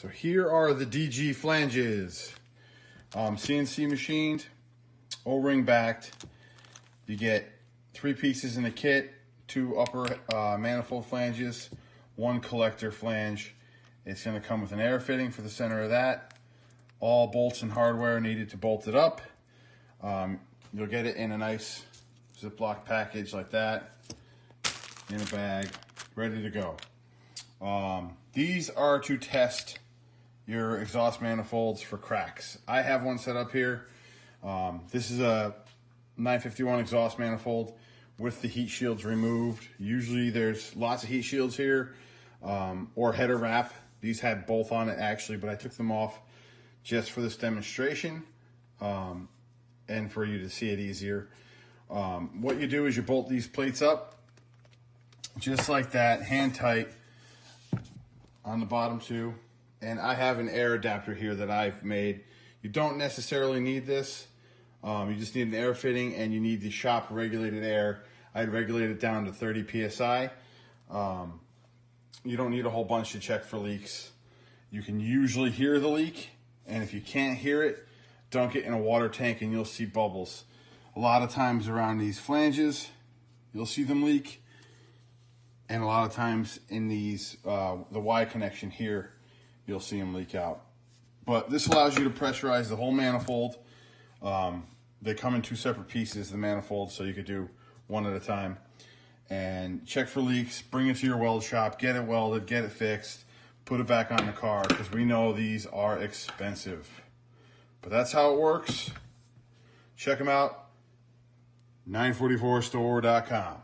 So here are the DG flanges. CNC machined, O-ring backed. You get 3 pieces in the kit, 2 upper manifold flanges, 1 collector flange. It's going to come with an air fitting for the center of that. All bolts and hardware needed to bolt it up. You'll get it in a nice Ziploc package like that, in a bag, ready to go. These are to test your exhaust manifolds for cracks. I have one set up here. This is a 951 exhaust manifold with the heat shields removed. Usually there's lots of heat shields here, or header wrap. These had both on it actually, but I took them off just for this demonstration and for you to see it easier. What you do is you bolt these plates up just like that, hand tight on the bottom too. And I have an air adapter here that I've made. You don't necessarily need this. You just need an air fitting and you need the shop regulated air. I'd regulate it down to 30 PSI. You don't need a whole bunch to check for leaks. You can usually hear the leak, and if you can't hear it, dunk it in a water tank and you'll see bubbles. A lot of times around these flanges, you'll see them leak, and a lot of times in these, the Y connection here, you'll see them leak out. But this allows you to pressurize the whole manifold. They come in 2 separate pieces, the manifold, so you could do one at a time. And check for leaks, bring it to your weld shop, get it welded, get it fixed, put it back on the car, because we know these are expensive. But that's how it works. Check them out, 944store.com.